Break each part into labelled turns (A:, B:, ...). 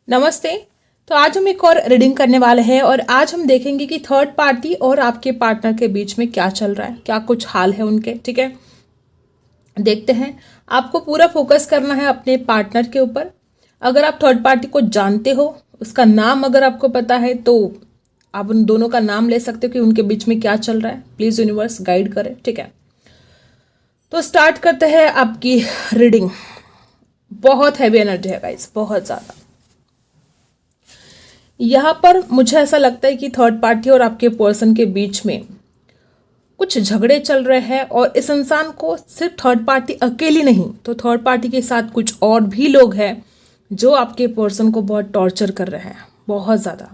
A: नमस्ते। तो आज हम एक और रीडिंग करने वाले हैं और आज हम देखेंगे कि थर्ड पार्टी और आपके पार्टनर के बीच में क्या चल रहा है, क्या कुछ हाल है उनके। ठीक है, देखते हैं। आपको पूरा फोकस करना है अपने पार्टनर के ऊपर। अगर आप थर्ड पार्टी को जानते हो, उसका नाम अगर आपको पता है तो आप उन दोनों का नाम ले सकते हो कि उनके बीच में क्या चल रहा है। प्लीज यूनिवर्स गाइड करे। ठीक है, तो स्टार्ट करते हैं आपकी रीडिंग। बहुत हैवी एनर्जी है गाइस, बहुत ज़्यादा। यहाँ पर मुझे ऐसा लगता है कि थर्ड पार्टी और आपके पर्सन के बीच में कुछ झगड़े चल रहे हैं और इस इंसान को सिर्फ थर्ड पार्टी अकेली नहीं, तो थर्ड पार्टी के साथ कुछ और भी लोग हैं जो आपके पर्सन को बहुत टॉर्चर कर रहे हैं, बहुत ज़्यादा।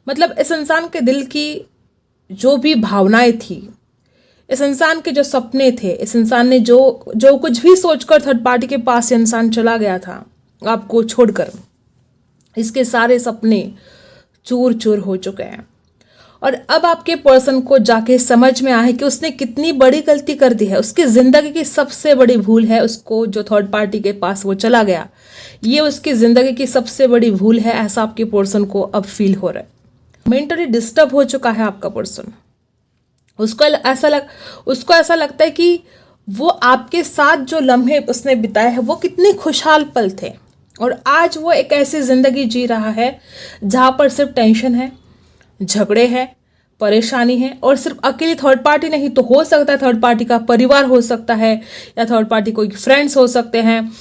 A: मतलब इस इंसान के दिल की जो भी भावनाएं थी, इस इंसान के जो सपने थे, इस इंसान ने जो जो कुछ भी सोचकर थर्ड पार्टी के पास इंसान चला गया था आपको छोड़कर, इसके सारे सपने चूर चूर हो चुके हैं। और अब आपके पर्सन को जाके समझ में आया है कि उसने कितनी बड़ी गलती कर दी है। उसकी जिंदगी की सबसे बड़ी भूल है उसको जो थर्ड पार्टी के पास वो चला गया, ये उसकी जिंदगी की सबसे बड़ी भूल है, ऐसा आपके पर्सन को अब फील हो रहा है। मेंटली डिस्टर्ब हो चुका है आपका पर्सन। उसको ऐसा लगता है कि वो आपके साथ जो लम्हे उसने बिताए हैं वो कितने खुशहाल पल थे, और आज वो एक ऐसी जिंदगी जी रहा है जहाँ पर सिर्फ टेंशन है, झगड़े हैं, परेशानी है। और सिर्फ अकेली थर्ड पार्टी नहीं, तो हो सकता है थर्ड पार्टी का परिवार हो सकता है, या थर्ड पार्टी कोई फ्रेंड्स हो सकते हैं।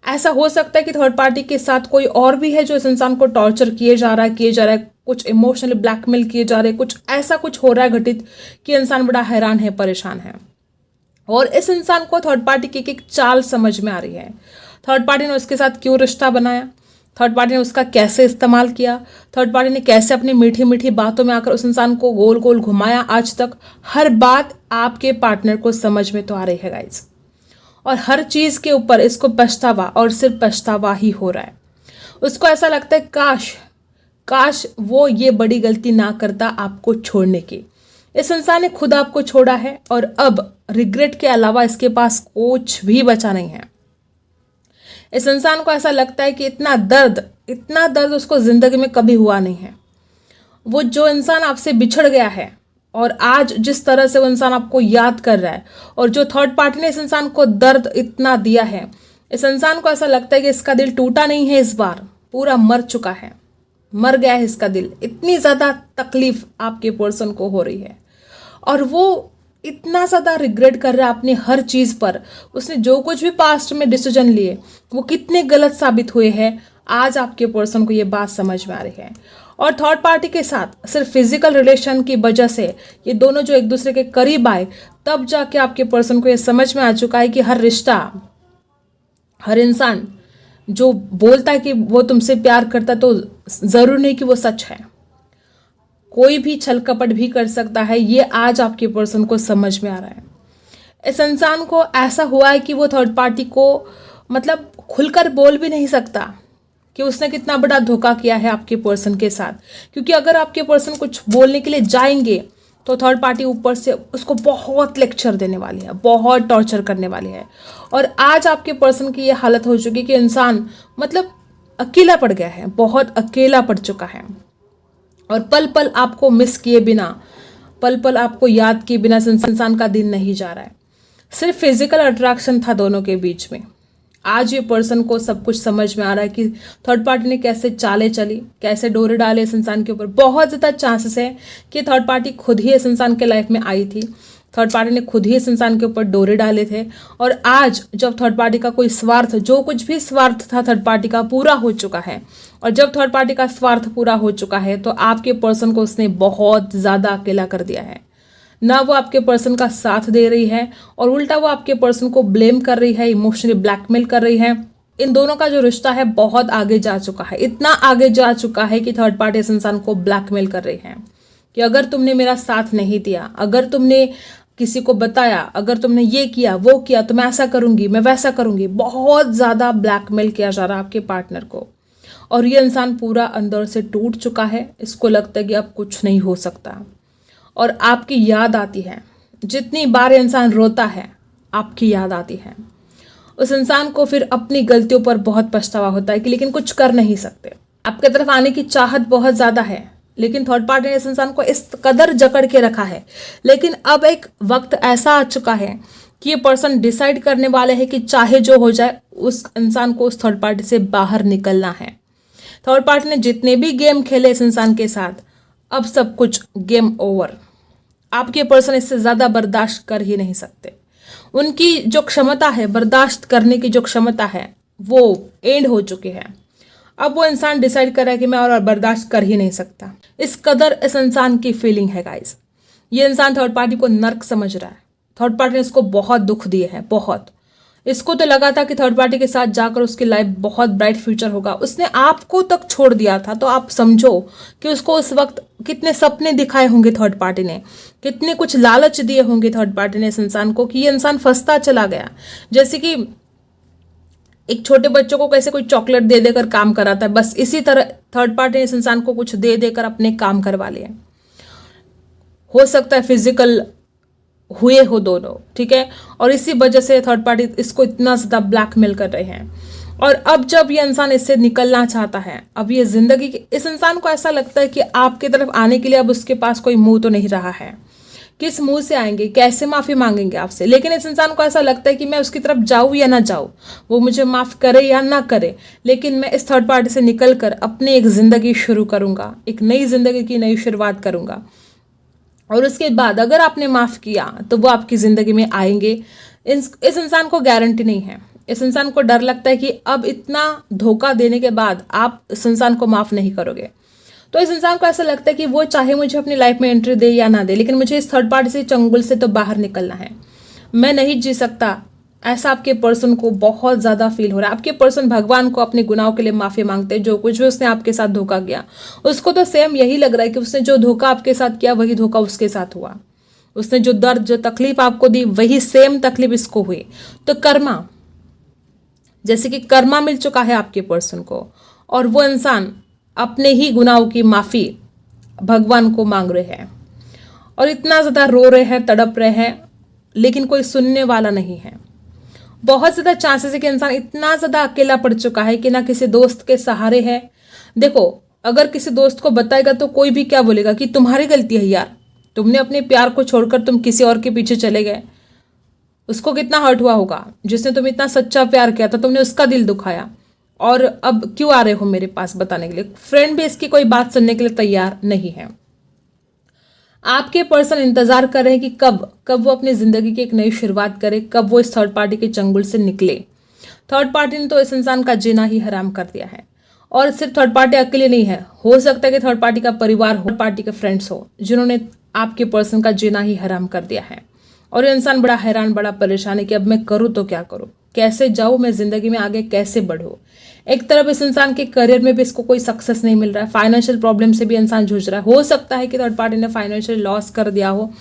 A: ऐसा हो सकता है कि थर्ड पार्टी के साथ कोई और भी है जो इस इंसान को टॉर्चर किए जा रहा है, कुछ इमोशनली ब्लैकमेल किए जा रहे हैं, कुछ ऐसा कुछ हो रहा है घटित कि इंसान बड़ा हैरान है, परेशान है। और इस इंसान को थर्ड पार्टी की एक चाल समझ में आ रही है। थर्ड पार्टी ने उसके साथ क्यों रिश्ता बनाया, थर्ड पार्टी ने उसका कैसे इस्तेमाल किया, थर्ड पार्टी ने कैसे अपनी मीठी मीठी बातों में आकर उस इंसान को गोल गोल घुमाया आज तक। हर बात आपके पार्टनर को समझ में तो आ रही है गाइज, और हर चीज़ के ऊपर इसको पछतावा और सिर्फ पछतावा ही हो रहा है। उसको ऐसा लगता है काश वो ये बड़ी गलती ना करता आपको छोड़ने की। इस इंसान ने खुद आपको छोड़ा है और अब रिग्रेट के अलावा इसके पास कुछ भी बचा नहीं है। इस इंसान को ऐसा लगता है कि इतना दर्द उसको जिंदगी में कभी हुआ नहीं है। वो जो इंसान आपसे बिछड़ गया है और आज जिस तरह से वो इंसान आपको याद कर रहा है, और जो थर्ड पार्टी ने इस इंसान को दर्द इतना दिया है, इस इंसान को ऐसा लगता है कि इसका दिल टूटा नहीं है, इस बार पूरा मर चुका है, मर गया है इसका दिल। इतनी ज़्यादा तकलीफ आपके पर्सन को हो रही है और वो इतना ज़्यादा रिग्रेट कर रहा है अपनी हर चीज़ पर। उसने जो कुछ भी पास्ट में डिसीजन लिए वो कितने गलत साबित हुए हैं, आज आपके पर्सन को ये बात समझ में आ रही है। और थर्ड पार्टी के साथ सिर्फ फिजिकल रिलेशन की वजह से ये दोनों जो एक दूसरे के करीब आए, तब जाके आपके पर्सन को ये समझ में आ चुका है कि हर रिश्ता, हर इंसान जो बोलता है कि वो तुमसे प्यार करता, तो ज़रूर नहीं कि वो सच है। कोई भी छल कपट भी कर सकता है, ये आज आपके पर्सन को समझ में आ रहा है। इस इंसान को ऐसा हुआ है कि वो थर्ड पार्टी को मतलब खुलकर बोल भी नहीं सकता कि उसने कितना बड़ा धोखा किया है आपके पर्सन के साथ, क्योंकि अगर आपके पर्सन कुछ बोलने के लिए जाएंगे तो थर्ड पार्टी ऊपर से उसको बहुत लेक्चर देने वाली है, बहुत टॉर्चर करने वाली है। और आज आपके पर्सन की ये हालत हो चुकी है कि इंसान मतलब अकेला पड़ गया है, बहुत अकेला पड़ चुका है, और पल पल आपको मिस किए बिना, पल पल आपको याद किए बिना इंसान का दिन नहीं जा रहा है। सिर्फ फिजिकल अट्रैक्शन था दोनों के बीच में। आज ये पर्सन को सब कुछ समझ में आ रहा है कि थर्ड पार्टी ने कैसे चालें चली, कैसे डोरे डाले इस इंसान के ऊपर। बहुत ज़्यादा चांसेस है कि थर्ड पार्टी खुद ही इस इंसान के लाइफ में आई थी, थर्ड पार्टी ने खुद ही इस इंसान के ऊपर डोरे डाले थे। और आज जब थर्ड पार्टी का कोई स्वार्थ, जो कुछ भी स्वार्थ था थर्ड पार्टी का, पूरा हो चुका है, और जब थर्ड पार्टी का स्वार्थ पूरा हो चुका है तो आपके पर्सन को उसने बहुत ज़्यादा अकेला कर दिया है। ना वो आपके पर्सन का साथ दे रही है और उल्टा वो आपके पर्सन को ब्लेम कर रही है, इमोशनली ब्लैकमेल कर रही है। इन दोनों का जो रिश्ता है बहुत आगे जा चुका है, इतना आगे जा चुका है कि थर्ड पार्टी इस इंसान को ब्लैकमेल कर रही है कि अगर तुमने मेरा साथ नहीं दिया, अगर तुमने किसी को बताया, अगर तुमने ये किया वो किया, तो मैं ऐसा करूंगी, मैं वैसा करूंगी। बहुत ज़्यादा ब्लैकमेल किया जा रहा है आपके पार्टनर को, और ये इंसान पूरा अंदर से टूट चुका है। इसको लगता है कि अब कुछ नहीं हो सकता, और आपकी याद आती है। जितनी बार इंसान रोता है आपकी याद आती है। उस इंसान को फिर अपनी गलतियों पर बहुत पछतावा होता है कि लेकिन कुछ कर नहीं सकते। आपके तरफ आने की चाहत बहुत ज़्यादा है, लेकिन थर्ड पार्टी ने इस इंसान को इस कदर जकड़ के रखा है। लेकिन अब एक वक्त ऐसा आ चुका है कि ये पर्सन डिसाइड करने वाले हैं कि चाहे जो हो जाए उस इंसान को उस थर्ड पार्टी से बाहर निकलना है। थर्ड पार्टी ने जितने भी गेम खेले इस इंसान के साथ, अब सब कुछ गेम ओवर। आपके पर्सन इससे ज़्यादा बर्दाश्त कर ही नहीं सकते। उनकी जो क्षमता है, बर्दाश्त करने की जो क्षमता है, वो एंड हो चुकी है। अब वो इंसान डिसाइड कर रहा है कि मैं और बर्दाश्त कर ही नहीं सकता। इस कदर इस इंसान की फीलिंग है गाइस। ये इंसान थर्ड पार्टी को नर्क समझ रहा है। थर्ड पार्टी ने इसको बहुत दुख दिए हैं, बहुत। इसको तो लगा था कि थर्ड पार्टी के साथ जाकर उसकी लाइफ बहुत ब्राइट फ्यूचर होगा। उसने आपको तक छोड़ दिया था, तो आप समझो कि उसको उस वक्त कितने सपने दिखाए होंगे थर्ड पार्टी ने, कितने कुछ लालच दिए होंगे थर्ड पार्टी ने इस इंसान को कि ये इंसान फंसता चला गया। जैसे कि एक छोटे बच्चों को कैसे कोई चॉकलेट दे देकर काम कराता है, बस इसी तरह थर्ड पार्टी ने इस इंसान को कुछ दे देकर अपने काम करवा लिए। हो सकता है फिजिकल हुए हो दोनों, ठीक है, और इसी वजह से थर्ड पार्टी इसको इतना ज़्यादा ब्लैकमेल कर रहे हैं। और अब जब ये इंसान इससे निकलना चाहता है, अब ये जिंदगी इस इंसान को ऐसा लगता है कि आपकी तरफ आने के लिए अब उसके पास कोई मुंह तो नहीं रहा है। किस मुंह से आएंगे, कैसे माफ़ी मांगेंगे आपसे। लेकिन इस इंसान को ऐसा लगता है कि मैं उसकी तरफ जाऊँ या ना जाऊँ, वो मुझे माफ़ करे या ना करे, लेकिन मैं इस थर्ड पार्टी से निकल कर अपनी एक ज़िंदगी शुरू करूँगा, एक नई ज़िंदगी की नई शुरुआत करूँगा। और उसके बाद अगर आपने माफ़ किया तो वो आपकी ज़िंदगी में आएंगे। इस इंसान को गारंटी नहीं है। इस इंसान को डर लगता है कि अब इतना धोखा देने के बाद आप इस इंसान को माफ़ नहीं करोगे। तो इस इंसान को ऐसा लगता है कि वो चाहे मुझे अपनी लाइफ में एंट्री दे या ना दे, लेकिन मुझे इस थर्ड पार्टी से चंगुल से तो बाहर निकलना है, मैं नहीं जी सकता। ऐसा आपके पर्सन को बहुत ज़्यादा फील हो रहा है। आपके पर्सन भगवान को अपने गुनाहों के लिए माफ़ी मांगते हैं। जो कुछ भी उसने आपके साथ धोखा किया, उसको तो सेम यही लग रहा है कि उसने जो धोखा आपके साथ किया वही धोखा उसके साथ हुआ। उसने जो दर्द, जो तकलीफ आपको दी, वही सेम तकलीफ इसको हुई। तो कर्मा, जैसे कि कर्मा मिल चुका है आपके पर्सन को, और वो इंसान अपने ही गुनाहों की माफ़ी भगवान को मांग रहे हैं और इतना ज़्यादा रो रहे हैं, तड़प रहे हैं, लेकिन कोई सुनने वाला नहीं है। बहुत ज़्यादा चांसेस है कि इंसान इतना ज़्यादा अकेला पड़ चुका है कि ना किसी दोस्त के सहारे है। देखो, अगर किसी दोस्त को बताएगा तो कोई भी क्या बोलेगा कि तुम्हारी गलती है यार, तुमने अपने प्यार को छोड़कर तुम किसी और के पीछे चले गए। उसको कितना हर्ट हुआ होगा, जिसने तुम्हें इतना सच्चा प्यार किया था, तुमने उसका दिल दुखाया, और अब क्यों आ रहे हो मेरे पास बताने के लिए। फ्रेंड भी इसकी कोई बात सुनने के लिए तैयार नहीं है। आपके पर्सन इंतजार कर रहे हैं कि कब वो अपनी जिंदगी की एक नई शुरुआत करे, कब वो इस थर्ड पार्टी के चंगुल से निकले। थर्ड पार्टी ने तो इस इंसान का जीना ही हराम कर दिया है। और सिर्फ थर्ड पार्टी अकेले नहीं है, हो सकता है कि थर्ड पार्टी का परिवार हो, पार्टी के फ्रेंड्स हो, जिन्होंने आपके पर्सन का जीना ही हराम कर दिया है। और ये इंसान बड़ा हैरान, बड़ा परेशान है कि अब मैं करूँ तो क्या करूँ, कैसे जाऊँ मैं जिंदगी में आगे, कैसे बढ़ूँ। एक तरफ इस इंसान के करियर में भी इसको कोई सक्सेस नहीं मिल रहा है, फाइनेंशियल प्रॉब्लम से भी इंसान जूझ रहा है। हो सकता है कि थर्ड पार्टी ने फाइनेंशियल लॉस कर दिया हो।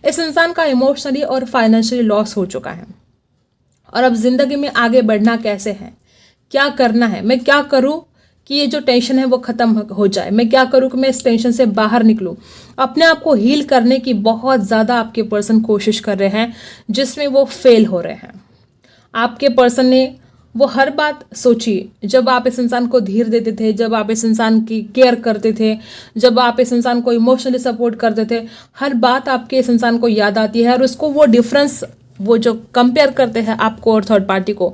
A: इस इंसान का इमोशनली और फाइनेंशियली लॉस हो चुका है। और अब जिंदगी में आगे बढ़ना कैसे है, क्या करना है, मैं क्या करूं कि ये जो टेंशन है वो खत्म हो जाए, मैं क्या करूं कि मैं इस टेंशन से बाहर निकलूं। अपने आप को हील करने की बहुत ज़्यादा आपके पर्सन कोशिश कर रहे हैं, जिसमें वो फेल हो रहे हैं। आपके पर्सन ने वो हर बात सोची, जब आप इस इंसान को धीर देते थे, जब आप इस इंसान की केयर करते थे, जब आप इस इंसान को इमोशनली सपोर्ट करते थे, हर बात आपके इस इंसान को याद आती है। और उसको वो डिफरेंस, वो जो कंपेयर करते हैं आपको और थर्ड पार्टी को,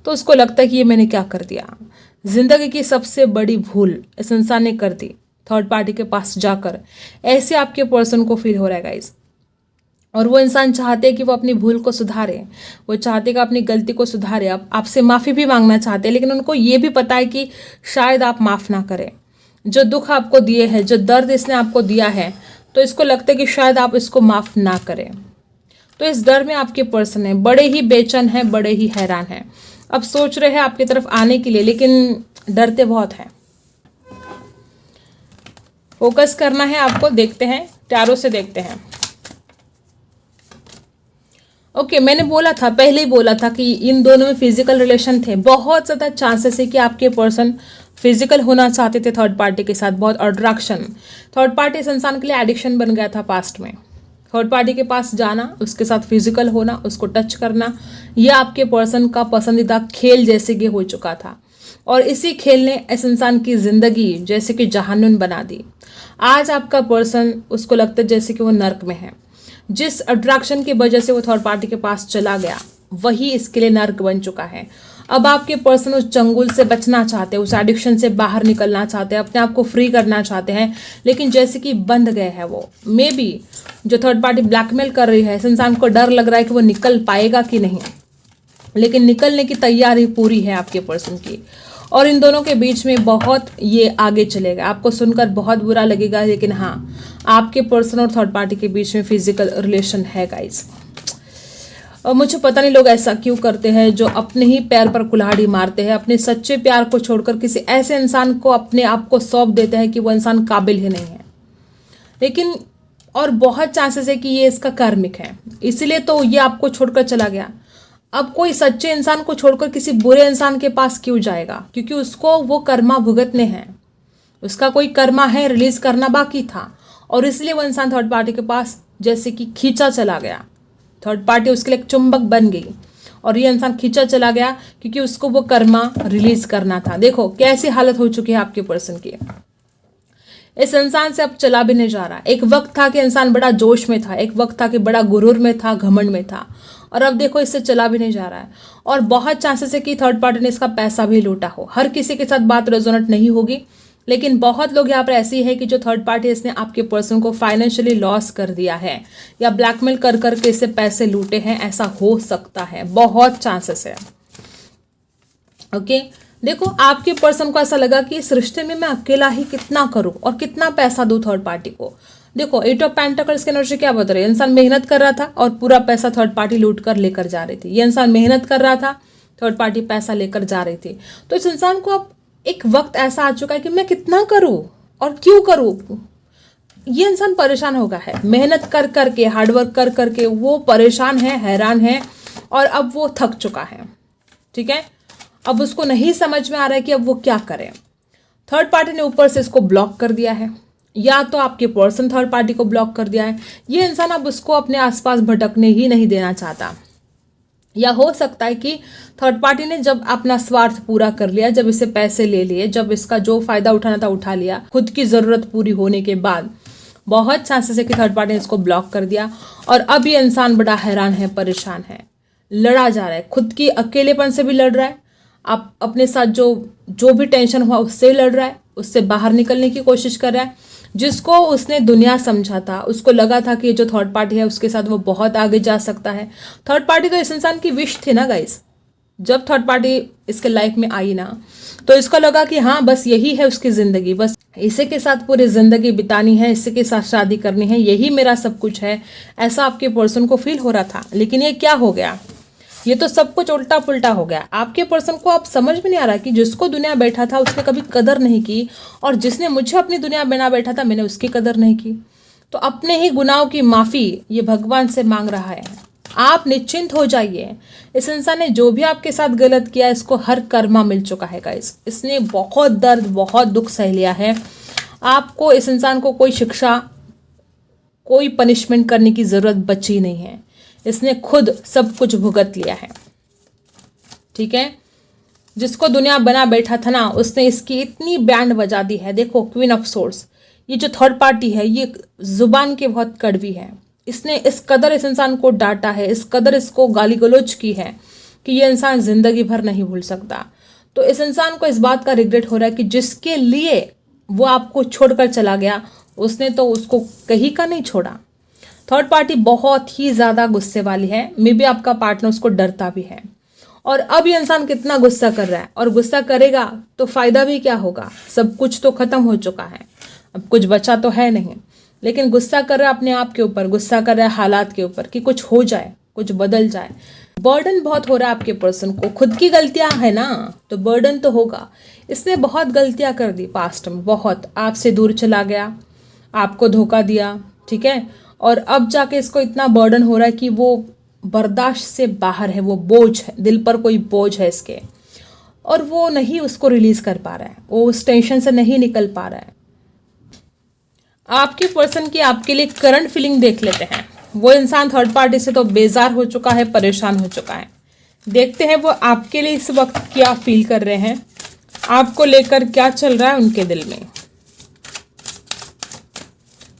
A: तो उसको लगता है कि ये मैंने क्या कर दिया। जिंदगी की सबसे बड़ी भूल इस इंसान ने कर दी थर्ड पार्टी के पास जाकर। ऐसे आपके पर्सन को फील हो रहा है गाइस। और वो इंसान चाहते हैं कि वो अपनी भूल को सुधारे, वो चाहते हैं कि अपनी गलती को सुधारे, अब आपसे माफ़ी भी मांगना चाहते हैं, लेकिन उनको ये भी पता है कि शायद आप माफ़ ना करें। जो दुख आपको दिए है, जो दर्द इसने आपको दिया है, तो इसको लगता है कि शायद आप इसको माफ़ ना करें। तो इस डर में आपके पर्सन है, बड़े ही बेचैन हैं, बड़े ही हैरान हैं। अब सोच रहे हैं आपकी तरफ आने के लिए, लेकिन डरते बहुत हैं। फोकस करना है आपको। देखते हैं, टैरो से देखते हैं। ओके, मैंने बोला था, पहले ही बोला था कि इन दोनों में फिजिकल रिलेशन थे। बहुत ज़्यादा चांसेस है कि आपके पर्सन फिजिकल होना चाहते थे थर्ड पार्टी के साथ, बहुत अट्रैक्शन। थर्ड पार्टी इस इंसान के लिए एडिक्शन बन गया था पास्ट में। थर्ड पार्टी के पास जाना, उसके साथ फिजिकल होना, उसको टच करना, यह आपके पर्सन का पसंदीदा खेल जैसे कि हो चुका था। और इसी खेल ने इस इंसान की ज़िंदगी जैसे कि जहन्नुम बना दी। आज आपका पर्सन, उसको लगता है जैसे कि वो नर्क में है। जिस अट्रैक्शन की वजह से वो थर्ड पार्टी के पास चला गया, वही इसके लिए नर्क बन चुका है। अब आपके पर्सन उस चंगुल से बचना चाहते हैं, उस एडिक्शन से बाहर निकलना चाहते हैं, अपने आप को फ्री करना चाहते हैं, लेकिन जैसे कि बंध गए हैं वो। मे बी जो थर्ड पार्टी ब्लैकमेल कर रही है, इस इंसान को डर लग रहा है कि वो निकल पाएगा कि नहीं, लेकिन निकलने की तैयारी पूरी है आपके पर्सन की। और इन दोनों के बीच में बहुत ये आगे चलेगा। आपको सुनकर बहुत बुरा लगेगा, लेकिन हाँ, आपके पर्सन और थर्ड पार्टी के बीच में फिजिकल रिलेशन है गाइस। और मुझे पता नहीं लोग ऐसा क्यों करते हैं, जो अपने ही पैर पर कुल्हाड़ी मारते हैं, अपने सच्चे प्यार को छोड़कर किसी ऐसे इंसान को अपने आप को सौंप देते हैं कि वो इंसान काबिल ही नहीं है। लेकिन और बहुत चांसेस है कि ये इसका कार्मिक है, इसीलिए तो ये आपको छोड़कर चला गया। अब कोई सच्चे इंसान को छोड़कर किसी बुरे इंसान के पास क्यों जाएगा? क्योंकि उसको वो कर्मा भुगतने हैं, उसका कोई कर्मा है, रिलीज करना बाकी था, और इसलिए वो इंसान थर्ड पार्टी के पास जैसे कि खींचा चला गया। थर्ड पार्टी उसके लिए एक चुंबक बन गई और ये इंसान खींचा चला गया क्योंकि उसको वो कर्मा रिलीज करना था। देखो कैसी हालत हो चुकी है आपके पर्सन की। इस इंसान से अब चला भी नहीं जा रहा। एक वक्त था कि इंसान बड़ा जोश में था, एक वक्त था कि बड़ा गुरूर में था, घमंड में था, और अब देखो इससे चला भी नहीं जा रहा है। और बहुत चांसेस है कि थर्ड पार्टी ने इसका पैसा भी लूटा हो। हर किसी के साथ बात रेजोनेट नहीं होगी, लेकिन बहुत लोग यहाँ पर ऐसी है कि जो थर्ड पार्टी इसने आपके पर्सन को फाइनेंशियली लॉस कर दिया है या ब्लैकमेल कर करके इससे पैसे लूटे हैं, ऐसा हो सकता है, बहुत चांसेस है। ओके, देखो आपके पर्सन को ऐसा लगा कि इस रिश्ते में मैं अकेला ही कितना करूं और कितना पैसा दूं थर्ड पार्टी को। देखो 8 ऑफ पेंटिकल्स के एनर्जी क्या बता रही है? इंसान मेहनत कर रहा था और पूरा पैसा थर्ड पार्टी लूट कर लेकर जा रही थी। ये इंसान मेहनत कर रहा था, थर्ड पार्टी पैसा लेकर जा रही थी। तो इस इंसान को अब एक वक्त ऐसा आ चुका है कि मैं कितना करूं और क्यों करूं। ये इंसान परेशान हो गया है, मेहनत कर करके, हार्डवर्क कर करके वो परेशान है, हैरान है, और अब वो थक चुका है। ठीक है, अब उसको नहीं समझ में आ रहा है कि अब वो क्या करे। थर्ड पार्टी ने ऊपर से इसको ब्लॉक कर दिया है, या तो आपके पर्सन थर्ड पार्टी को ब्लॉक कर दिया है। ये इंसान अब उसको अपने आसपास भटकने ही नहीं देना चाहता, या हो सकता है कि थर्ड पार्टी ने जब अपना स्वार्थ पूरा कर लिया, जब इससे पैसे ले लिए, जब इसका जो फायदा उठाना था उठा लिया, खुद की जरूरत पूरी होने के बाद बहुत चांसेस है कि थर्ड पार्टी ने इसको ब्लॉक कर दिया। और अब ये इंसान बड़ा हैरान है, परेशान है, लड़ा जा रहा है, खुद की अकेलेपन से भी लड़ रहा है, आप अपने साथ जो भी टेंशन हुआ उससे लड़ रहा है, उससे बाहर निकलने की कोशिश कर रहा है। जिसको उसने दुनिया समझा था, उसको लगा था कि जो थर्ड पार्टी है उसके साथ वो बहुत आगे जा सकता है। थर्ड पार्टी तो इस इंसान की विश थी ना गाइस। जब थर्ड पार्टी इसके लाइफ में आई ना, तो इसको लगा कि हाँ बस यही है उसकी जिंदगी, बस इसी के साथ पूरी जिंदगी बितानी है, इसी के साथ शादी करनी है, यही मेरा सब कुछ है, ऐसा आपके पर्सन को फील हो रहा था। लेकिन ये क्या हो गया? ये तो सब कुछ उल्टा पुल्टा हो गया। आपके पर्सन को अब समझ में नहीं आ रहा कि जिसको दुनिया बैठा था उसने कभी कदर नहीं की, और जिसने मुझे अपनी दुनिया बना बैठा था मैंने उसकी कदर नहीं की। तो अपने ही गुनाहों की माफ़ी ये भगवान से मांग रहा है। आप निश्चिंत हो जाइए। इस इंसान ने जो भी आपके साथ गलत किया, इसको हर कर्मा मिल चुका है गाइस। इसने बहुत दर्द, बहुत दुख सह लिया है। आपको, इस इंसान को कोई शिक्षा, कोई पनिशमेंट करने की ज़रूरत बची नहीं है। इसने खुद सब कुछ भुगत लिया है। ठीक है, जिसको दुनिया बना बैठा था ना, उसने इसकी इतनी बैंड बजा दी है। देखो क्वीन ऑफ सोर्स, ये जो थर्ड पार्टी है ये जुबान के बहुत कड़वी है। इसने इस कदर इस इंसान को डांटा है, इस कदर इसको गाली गलौज की है कि ये इंसान जिंदगी भर नहीं भूल सकता। तो इस इंसान को इस बात का रिग्रेट हो रहा है कि जिसके लिए वो आपको छोड़कर चला गया, उसने तो उसको कहीं का नहीं छोड़ा। थर्ड पार्टी बहुत ही ज़्यादा गुस्से वाली है। मे बी आपका पार्टनर उसको डरता भी है। और अब ये इंसान कितना गुस्सा कर रहा है, और गुस्सा करेगा तो फायदा भी क्या होगा? सब कुछ तो खत्म हो चुका है, अब कुछ बचा तो है नहीं। लेकिन गुस्सा कर रहा है अपने आप के ऊपर, गुस्सा कर रहा है हालात के ऊपर कि कुछ हो जाए, कुछ बदल जाए। बर्डन बहुत हो रहा है आपके पर्सन को। खुद की गलतियां है ना, तो बर्डन तो होगा। इसने बहुत गलतियां कर दी पास्ट में, बहुत। आपसे दूर चला गया, आपको धोखा दिया, ठीक है, और अब जाके इसको इतना बर्डन हो रहा है कि वो बर्दाश्त से बाहर है। वो बोझ है, दिल पर कोई बोझ है इसके, और वो नहीं उसको रिलीज कर पा रहा है, वो उस टेंशन से नहीं निकल पा रहा है। आपके पर्सन की आपके लिए करंट फीलिंग देख लेते हैं। वो इंसान थर्ड पार्टी से तो बेजार हो चुका है, परेशान हो चुका है। देखते हैं वो आपके लिए इस वक्त क्या फील कर रहे हैं। आपको लेकर क्या चल रहा है उनके दिल में।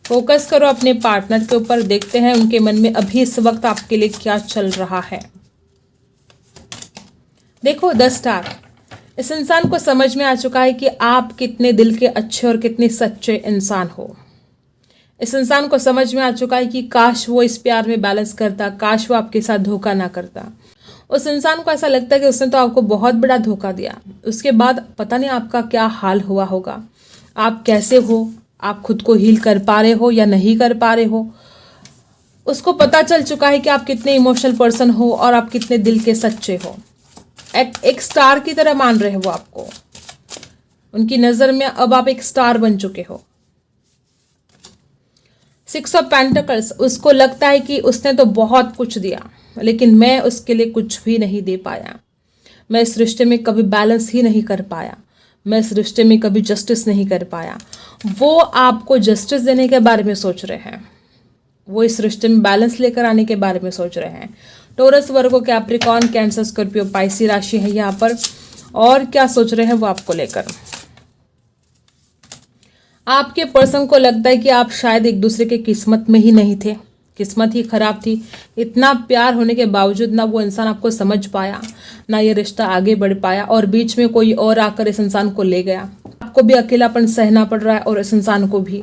A: फोकस करो अपने पार्टनर के ऊपर, देखते हैं उनके मन में अभी इस वक्त आपके लिए क्या चल रहा है। देखो 10 स्टार। इस इंसान को समझ में आ चुका है कि आप कितने दिल के अच्छे और कितने सच्चे इंसान हो। इस इंसान को समझ में आ चुका है कि काश वो इस प्यार में बैलेंस करता, काश वो आपके साथ धोखा ना करता। उस इंसान को ऐसा लगता है कि उसने तो आपको बहुत बड़ा धोखा दिया, उसके बाद पता नहीं आपका क्या हाल हुआ होगा, आप कैसे हो, आप खुद को हील कर पा रहे हो या नहीं कर पा रहे हो। उसको पता चल चुका है कि आप कितने इमोशनल पर्सन हो और आप कितने दिल के सच्चे हो। एक स्टार की तरह मान रहे हो वो आपको, उनकी नज़र में अब आप एक स्टार बन चुके हो। 6 ऑफ पेंटिकल्स, उसको लगता है कि उसने तो बहुत कुछ दिया लेकिन मैं उसके लिए कुछ भी नहीं दे पाया, मैं इस रिश्ते में कभी बैलेंस ही नहीं कर पाया, मैं इस रिश्ते में कभी जस्टिस नहीं कर पाया। वो आपको जस्टिस देने के बारे में सोच रहे हैं, वो इस रिश्ते में बैलेंस लेकर आने के बारे में सोच रहे हैं। टोरस, वर्गो, कैप्रिकॉर्न, कैंसर, स्कॉर्पियो, पाइसी राशि है यहाँ पर। और क्या सोच रहे हैं वो आपको लेकर। आपके पर्सन को लगता है कि आप शायद एक दूसरे के किस्मत में ही नहीं थे, किस्मत ही खराब थी। इतना प्यार होने के बावजूद ना वो इंसान आपको समझ पाया, ना ये रिश्ता आगे बढ़ पाया और बीच में कोई और आकर इस इंसान को ले गया। आपको भी अकेलापन सहना पड़ रहा है और इस इंसान को भी।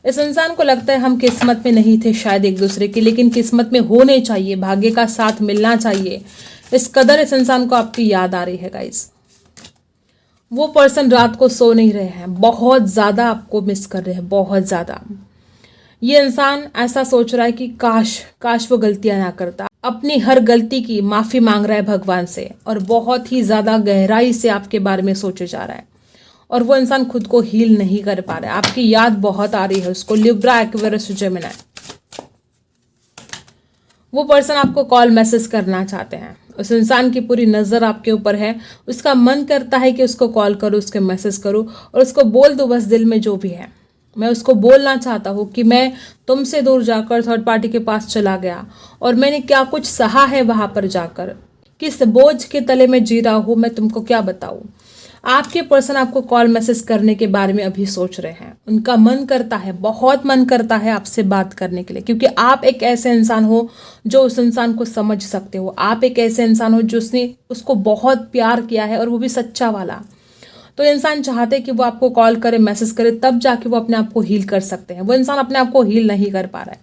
A: इस इंसान को लगता है हम किस्मत में नहीं थे शायद एक दूसरे के, लेकिन किस्मत में होने चाहिए, भाग्य का साथ मिलना चाहिए। इस कदर इस इंसान को आपकी याद आ रही है गाइस। वो पर्सन रात को सो नहीं रहे हैं, बहुत ज़्यादा आपको मिस कर रहे हैं, बहुत ज़्यादा। ये इंसान ऐसा सोच रहा है कि काश वो गलतियां ना करता, अपनी हर गलती की माफ़ी मांग रहा है भगवान से और बहुत ही ज़्यादा गहराई से आपके बारे में सोचे जा रहा है। और वो इंसान खुद को हील नहीं कर पा रहा है, आपकी याद बहुत आ रही है उसको। Libra, Aquarius, Gemini. वो पर्सन आपको कॉल मैसेज करना चाहते हैं, उस इंसान की पूरी नज़र आपके ऊपर है, उसका मन करता है कि उसको कॉल करूँ, उसके मैसेज करूँ और उसको बोल दूँ बस दिल में जो भी है। मैं उसको बोलना चाहता हूँ कि मैं तुमसे दूर जाकर थर्ड पार्टी के पास चला गया और मैंने क्या कुछ सहा है वहाँ पर जाकर, किस बोझ के तले में जी रहा हूँ मैं तुमको क्या बताऊँ। आपके पर्सन आपको कॉल मैसेज करने के बारे में अभी सोच रहे हैं, उनका मन करता है, बहुत मन करता है आपसे बात करने के लिए, क्योंकि आप एक ऐसे इंसान हो जो उस इंसान को समझ सकते हो। आप एक ऐसे इंसान हो जो उसने उसको बहुत प्यार किया है और वो भी सच्चा वाला। तो इंसान चाहते हैं कि वो आपको कॉल करे, मैसेज करे, तब जाके वो अपने आप को हील कर सकते हैं। वो इंसान अपने आप को हील नहीं कर पा रहा है।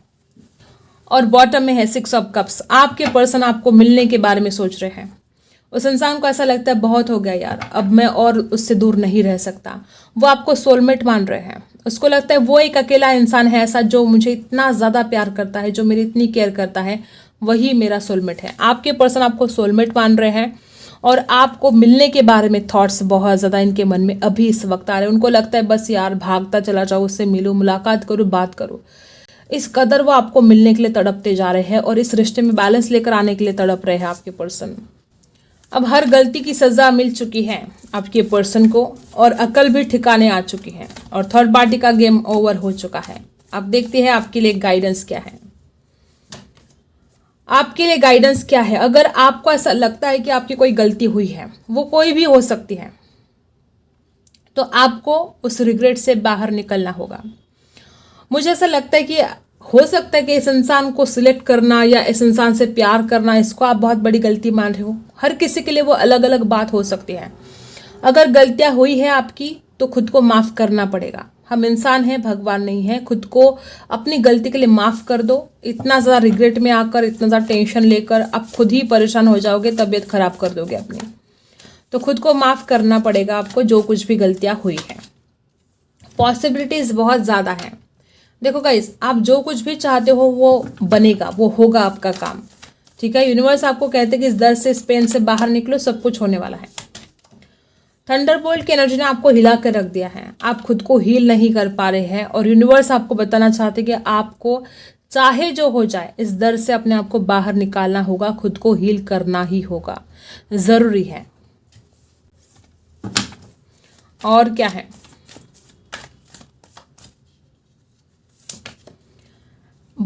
A: और बॉटम में है 6 ऑफ कप्स। आपके पर्सन आपको मिलने के बारे में सोच रहे हैं। उस इंसान को ऐसा लगता है बहुत हो गया यार, अब मैं और उससे दूर नहीं रह सकता। वो आपको सोलमेट मान रहे हैं। उसको लगता है वो एक अकेला इंसान है ऐसा जो मुझे इतना ज़्यादा प्यार करता है, जो मेरी इतनी केयर करता है, वही मेरा सोलमेट है। आपके पर्सन आपको सोलमेट मान रहे हैं और आपको मिलने के बारे में थॉट्स बहुत ज़्यादा इनके मन में अभी इस वक्त आ रहे हैं। उनको लगता है बस यार भागता चला जाऊँ, उससे मिलूँ, मुलाकात करूँ, बात करूँ। इस कदर वो आपको मिलने के लिए तड़पते जा रहे हैं और इस रिश्ते में बैलेंस लेकर आने के लिए तड़प रहे हैं आपके पर्सन। अब हर गलती की सज़ा मिल चुकी है आपके पर्सन को और अकल भी ठिकाने आ चुकी है और थर्ड पार्टी का गेम ओवर हो चुका है। अब देखते हैं आपके लिए गाइडेंस क्या है। आपके लिए गाइडेंस क्या है। अगर आपको ऐसा लगता है कि आपकी कोई गलती हुई है, वो कोई भी हो सकती है, तो आपको उस रिग्रेट से बाहर निकलना होगा। मुझे ऐसा लगता है कि हो सकता है कि इस इंसान को सिलेक्ट करना या इस इंसान से प्यार करना, इसको आप बहुत बड़ी गलती मान रहे हो। हर किसी के लिए वो अलग अलग बात हो सकती है। अगर गलतियां हुई है आपकी तो खुद को माफ़ करना पड़ेगा। हम इंसान हैं, भगवान नहीं है। खुद को अपनी गलती के लिए माफ़ कर दो। इतना ज़्यादा रिग्रेट में आकर, इतना ज़्यादा टेंशन लेकर आप खुद ही परेशान हो जाओगे, तबीयत खराब कर दोगे अपनी। तो खुद को माफ़ करना पड़ेगा आपको, जो कुछ भी गलतियां हुई है। पॉसिबिलिटीज़ बहुत ज़्यादा हैं। देखो गाइस, आप जो कुछ भी चाहते हो वो बनेगा, वो होगा आपका काम। ठीक है, यूनिवर्स आपको कहते हैं कि इस दर्द से, इस पेन से बाहर निकलो, सब कुछ होने वाला है। थंडरबोल्ट की एनर्जी ने आपको हिला कर रख दिया है। आप खुद को हील नहीं कर पा रहे हैं और यूनिवर्स आपको बताना चाहते कि आपको चाहे जो हो जाए, इस दर्द से अपने आप को बाहर निकालना होगा, खुद को हील करना ही होगा, ज़रूरी है। और क्या है,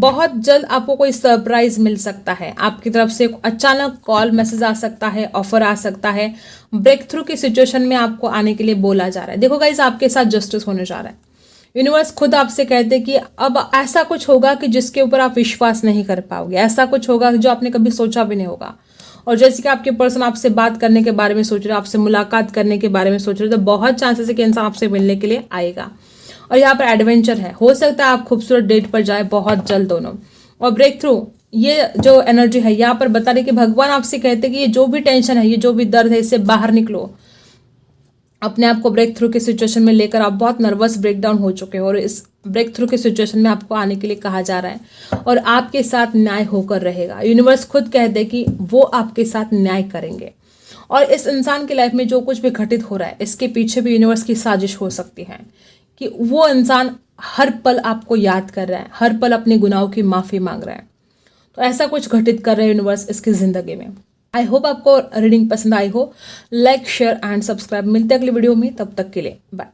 A: बहुत जल्द आपको कोई सरप्राइज मिल सकता है, आपकी तरफ से अचानक कॉल मैसेज आ सकता है, ऑफर आ सकता है, ब्रेक थ्रू की सिचुएशन में आपको आने के लिए बोला जा रहा है। देखो गाइस, आपके साथ जस्टिस होने जा रहा है। यूनिवर्स खुद आपसे कहते हैं कि अब ऐसा कुछ होगा कि जिसके ऊपर आप विश्वास नहीं कर पाओगे, ऐसा कुछ होगा जो आपने कभी सोचा भी नहीं होगा। और जैसे कि आपके पर्सन आपसे बात करने के बारे में सोच रहे, आपसे मुलाकात करने के बारे में सोच रहे, तो बहुत चांसेस है कि इंसान आपसे मिलने के लिए आएगा। और यहाँ पर एडवेंचर है, हो सकता है आप खूबसूरत डेट पर जाए बहुत जल्द दोनों। और ब्रेक थ्रू, ये जो एनर्जी है यहाँ पर बता रही कि भगवान आपसे कहते हैं कि ये जो भी टेंशन है, ये जो भी दर्द है, इससे बाहर निकलो। अपने आप को ब्रेक थ्रू की सिचुएशन में लेकर आप बहुत नर्वस ब्रेकडाउन हो चुके हो और इस ब्रेक थ्रू की सिचुएशन में आपको आने के लिए कहा जा रहा है और आपके साथ न्याय होकर रहेगा। यूनिवर्स खुद कहते हैं कि वो आपके साथ न्याय करेंगे। और इस इंसान की लाइफ में जो कुछ भी घटित हो रहा है, इसके पीछे भी यूनिवर्स की साजिश हो सकती है कि वो इंसान हर पल आपको याद कर रहा है, हर पल अपने गुनाहों की माफ़ी मांग रहा है। तो ऐसा कुछ घटित कर रहे हैं यूनिवर्स इसकी ज़िंदगी में। आई होप आपको रीडिंग पसंद आई हो। Like, share and subscribe. मिलते हैं अगली वीडियो में, तब तक के लिए बाय।